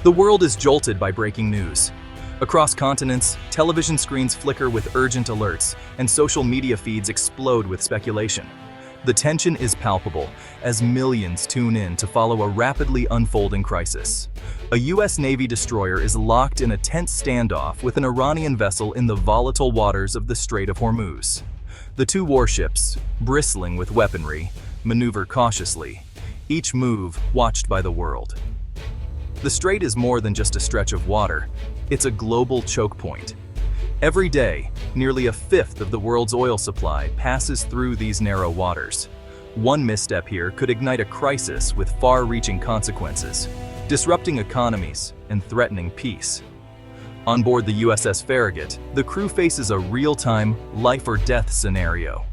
The world is jolted by breaking news. Across continents, television screens flicker with urgent alerts, and social media feeds explode with speculation. The tension is palpable as millions tune in to follow a rapidly unfolding crisis. A U.S. Navy destroyer is locked in a tense standoff with an Iranian vessel in the volatile waters of the Strait of Hormuz. The two warships, bristling with weaponry, maneuver cautiously, each move watched by the world. The strait is more than just a stretch of water, it's a global choke point. Every day, nearly a fifth of the world's oil supply passes through these narrow waters. One misstep here could ignite a crisis with far-reaching consequences, disrupting economies and threatening peace. On board the USS Farragut, the crew faces a real-time, life-or-death scenario.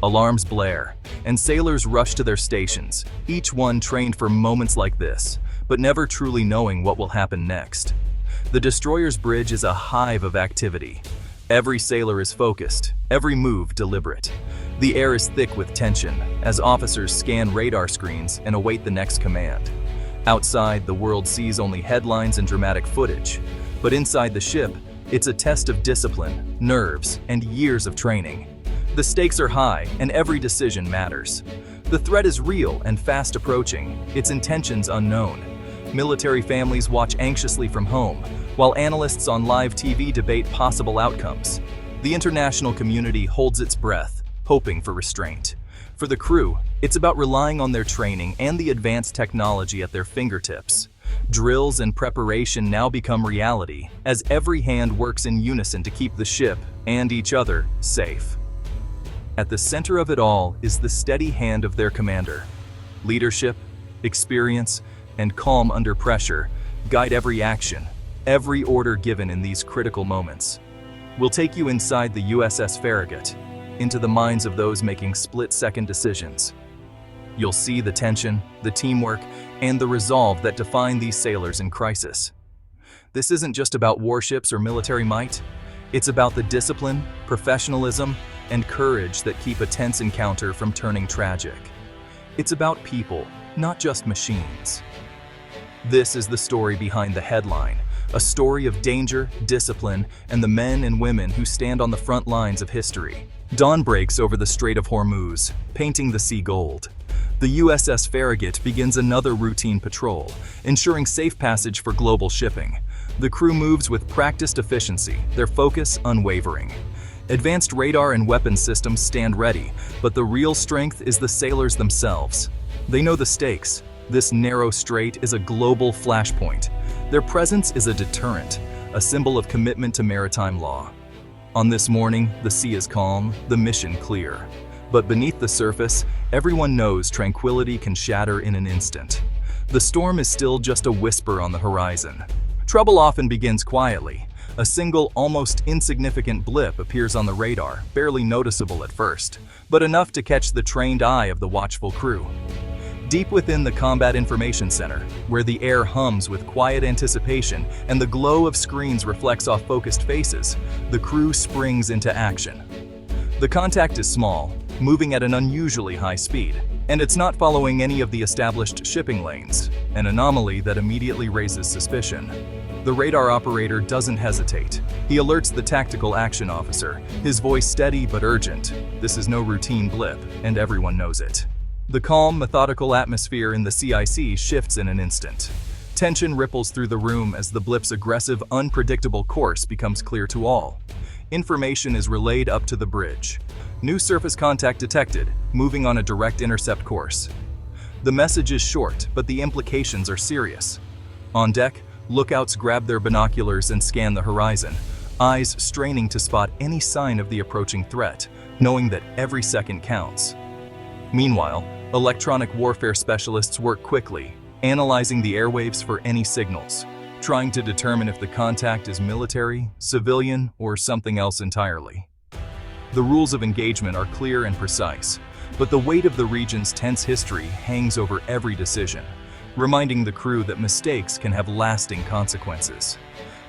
Alarms blare, and sailors rush to their stations, each one trained for moments like this, but never truly knowing what will happen next. The destroyer's bridge is a hive of activity. Every sailor is focused, every move deliberate. The air is thick with tension as officers scan radar screens and await the next command. Outside, the world sees only headlines and dramatic footage, but inside the ship, it's a test of discipline, nerves, and years of training. The stakes are high, and every decision matters. The threat is real and fast approaching, its intentions unknown. Military families watch anxiously from home, while analysts on live TV debate possible outcomes. The international community holds its breath, hoping for restraint. For the crew, it's about relying on their training and the advanced technology at their fingertips. Drills and preparation now become reality, as every hand works in unison to keep the ship and each other safe. At the center of it all is the steady hand of their commander. Leadership, experience, and calm under pressure guide every action, every order given in these critical moments. We'll take you inside the USS Farragut, into the minds of those making split-second decisions. You'll see the tension, the teamwork, and the resolve that define these sailors in crisis. This isn't just about warships or military might. It's about the discipline, professionalism, and courage that keep a tense encounter from turning tragic. It's about people, not just machines. This is the story behind the headline, a story of danger, discipline, and the men and women who stand on the front lines of history. Dawn breaks over the Strait of Hormuz, painting the sea gold. The USS Farragut begins another routine patrol, ensuring safe passage for global shipping. The crew moves with practiced efficiency, their focus unwavering. Advanced radar and weapons systems stand ready, but the real strength is the sailors themselves. They know the stakes. This narrow strait is a global flashpoint. Their presence is a deterrent, a symbol of commitment to maritime law. On this morning, the sea is calm, the mission clear. But beneath the surface, everyone knows tranquility can shatter in an instant. The storm is still just a whisper on the horizon. Trouble often begins quietly. A single, almost insignificant blip appears on the radar, barely noticeable at first, but enough to catch the trained eye of the watchful crew. Deep within the Combat Information Center, where the air hums with quiet anticipation and the glow of screens reflects off focused faces, the crew springs into action. The contact is small, moving at an unusually high speed, and it's not following any of the established shipping lanes, an anomaly that immediately raises suspicion. The radar operator doesn't hesitate. He alerts the tactical action officer, his voice steady but urgent. This is no routine blip, and everyone knows it. The calm, methodical atmosphere in the CIC shifts in an instant. Tension ripples through the room as the blip's aggressive, unpredictable course becomes clear to all. Information is relayed up to the bridge. New surface contact detected, moving on a direct intercept course. The message is short, but the implications are serious. On deck, lookouts grab their binoculars and scan the horizon, eyes straining to spot any sign of the approaching threat, knowing that every second counts. Meanwhile, electronic warfare specialists work quickly, analyzing the airwaves for any signals, trying to determine if the contact is military, civilian, or something else entirely. The rules of engagement are clear and precise, but the weight of the region's tense history hangs over every decision, reminding the crew that mistakes can have lasting consequences.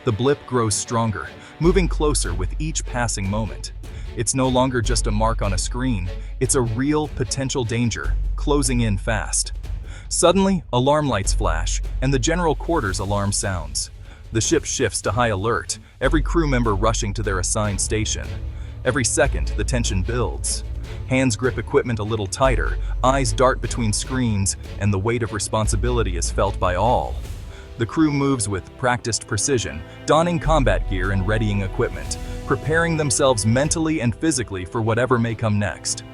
The blip grows stronger, moving closer with each passing moment. It's no longer just a mark on a screen, it's a real potential danger, closing in fast. Suddenly, alarm lights flash, and the general quarters alarm sounds. The ship shifts to high alert, every crew member rushing to their assigned station. Every second, the tension builds. Hands grip equipment a little tighter, eyes dart between screens, and the weight of responsibility is felt by all. The crew moves with practiced precision, donning combat gear and readying equipment, preparing themselves mentally and physically for whatever may come next.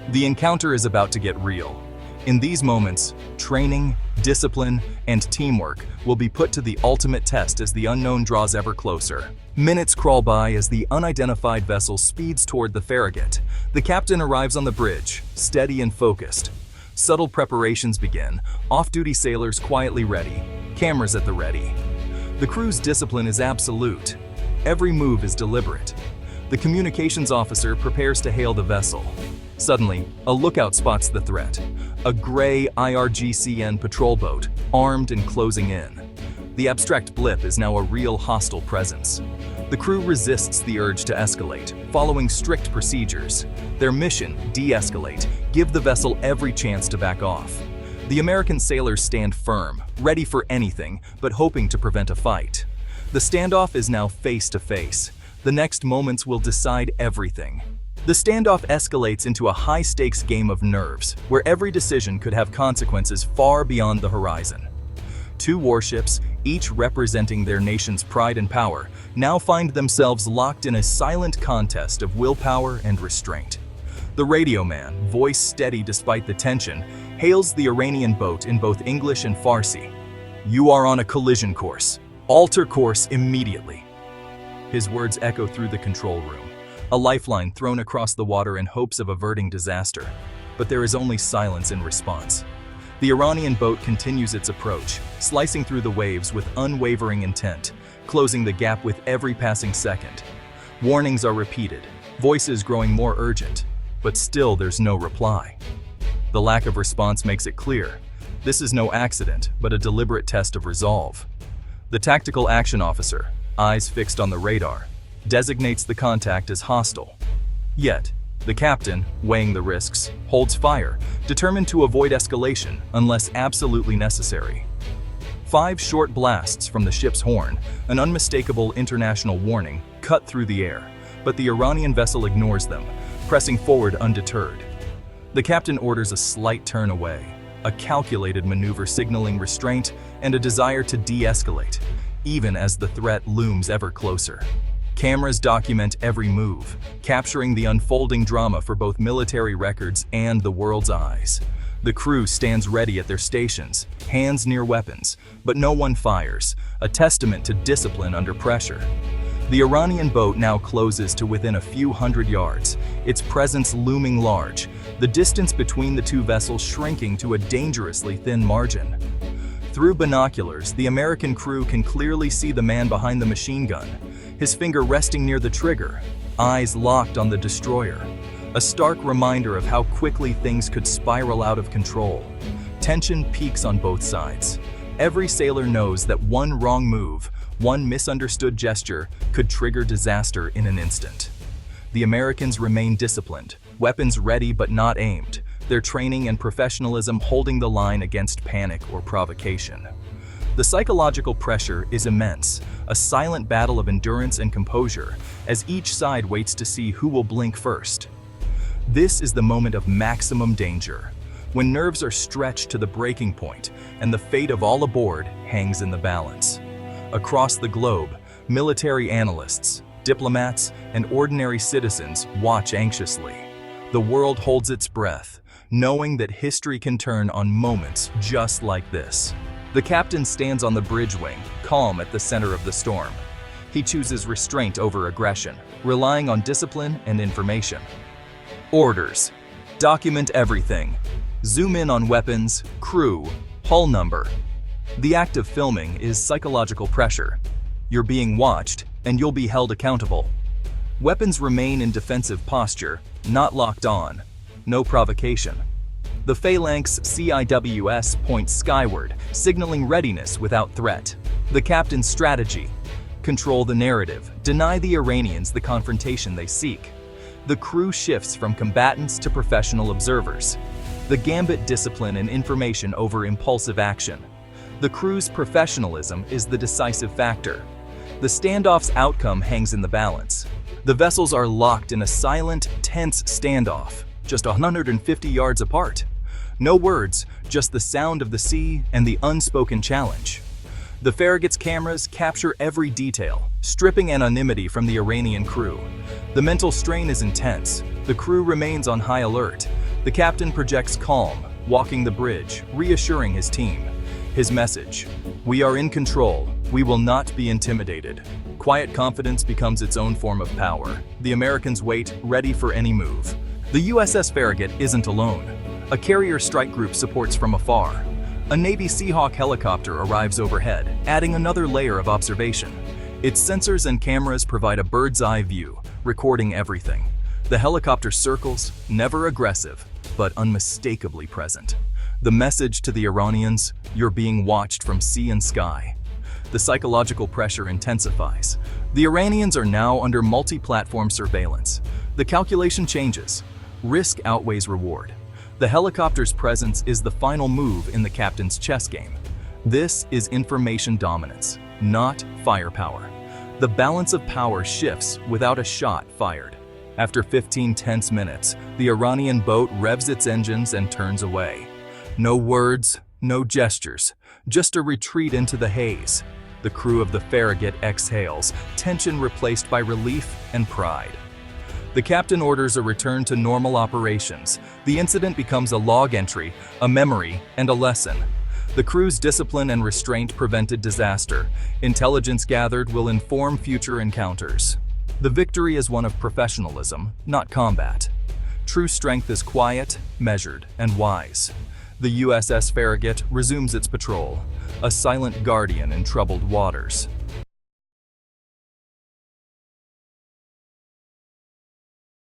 The encounter is about to get real. In these moments, training, discipline, and teamwork will be put to the ultimate test as the unknown draws ever closer. Minutes crawl by as the unidentified vessel speeds toward the farragut. The captain arrives on the bridge, steady and focused. Subtle preparations begin, off-duty sailors quietly ready, cameras at the ready. The crew's discipline is absolute. Every move is deliberate. The communications officer prepares to hail the vessel. Suddenly, a lookout spots the threat. A gray IRGCN patrol boat, armed and closing in. The abstract blip is now a real hostile presence. The crew resists the urge to escalate, following strict procedures. Their mission, de-escalate, give the vessel every chance to back off. The American sailors stand firm, ready for anything, but hoping to prevent a fight. The standoff is now face to face. The next moments will decide everything. The standoff escalates into a high-stakes game of nerves, where every decision could have consequences far beyond the horizon. Two warships, each representing their nation's pride and power, now find themselves locked in a silent contest of willpower and restraint. The radio man, voice steady despite the tension, hails the Iranian boat in both English and Farsi. "You are on a collision course. Alter course immediately." His words echo through the control room. A lifeline thrown across the water in hopes of averting disaster. But there is only silence in response. The Iranian boat continues its approach, slicing through the waves with unwavering intent, closing the gap with every passing second. Warnings are repeated, voices growing more urgent, but still there's no reply. The lack of response makes it clear. This is no accident, but a deliberate test of resolve. The tactical action officer, eyes fixed on the radar, designates the contact as hostile. Yet, the captain, weighing the risks, holds fire, determined to avoid escalation unless absolutely necessary. 5 short blasts from the ship's horn, an unmistakable international warning, cut through the air, but the Iranian vessel ignores them, pressing forward undeterred. The captain orders a slight turn away, a calculated maneuver signaling restraint and a desire to de-escalate, even as the threat looms ever closer. Cameras document every move, capturing the unfolding drama for both military records and the world's eyes. The crew stands ready at their stations, hands near weapons, but no one fires, a testament to discipline under pressure. The Iranian boat now closes to within a few hundred yards, its presence looming large, the distance between the two vessels shrinking to a dangerously thin margin. Through binoculars, the American crew can clearly see the man behind the machine gun, his finger resting near the trigger, eyes locked on the destroyer. A stark reminder of how quickly things could spiral out of control. Tension peaks on both sides. Every sailor knows that one wrong move, one misunderstood gesture, could trigger disaster in an instant. The Americans remain disciplined, weapons ready but not aimed, their training and professionalism holding the line against panic or provocation. The psychological pressure is immense, a silent battle of endurance and composure, as each side waits to see who will blink first. This is the moment of maximum danger, when nerves are stretched to the breaking point and the fate of all aboard hangs in the balance. Across the globe, military analysts, diplomats, and ordinary citizens watch anxiously. The world holds its breath, knowing that history can turn on moments just like this. The captain stands on the bridge wing, calm at the center of the storm. He chooses restraint over aggression, relying on discipline and information. Orders. Document everything. Zoom in on weapons, crew, hull number. The act of filming is psychological pressure. You're being watched, and you'll be held accountable. Weapons remain in defensive posture, not locked on. No provocation. The phalanx CIWS points skyward, signaling readiness without threat. The captain's strategy: control the narrative, deny the Iranians the confrontation they seek. The crew shifts from combatants to professional observers. The gambit discipline and information over impulsive action. The crew's professionalism is the decisive factor. The standoff's outcome hangs in the balance. The vessels are locked in a silent, tense standoff, just 150 yards apart. No words, just the sound of the sea and the unspoken challenge. The Farragut's cameras capture every detail, stripping anonymity from the Iranian crew. The mental strain is intense. The crew remains on high alert. The captain projects calm, walking the bridge, reassuring his team. His message: "We are in control. We will not be intimidated." Quiet confidence becomes its own form of power. The Americans wait, ready for any move. The USS Farragut isn't alone. A carrier strike group supports from afar. A Navy Seahawk helicopter arrives overhead, adding another layer of observation. Its sensors and cameras provide a bird's-eye view, recording everything. The helicopter circles, never aggressive, but unmistakably present. The message to the Iranians: "You're being watched from sea and sky." The psychological pressure intensifies. The Iranians are now under multi-platform surveillance. The calculation changes. Risk outweighs reward. The helicopter's presence is the final move in the captain's chess game. This is information dominance, not firepower. The balance of power shifts without a shot fired. After 15 tense minutes, the Iranian boat revs its engines and turns away. No words, no gestures, just a retreat into the haze. The crew of the Farragut exhales, tension replaced by relief and pride. The captain orders a return to normal operations. The incident becomes a log entry, a memory, and a lesson. The crew's discipline and restraint prevented disaster. Intelligence gathered will inform future encounters. The victory is one of professionalism, not combat. True strength is quiet, measured, and wise. The USS Farragut resumes its patrol, a silent guardian in troubled waters.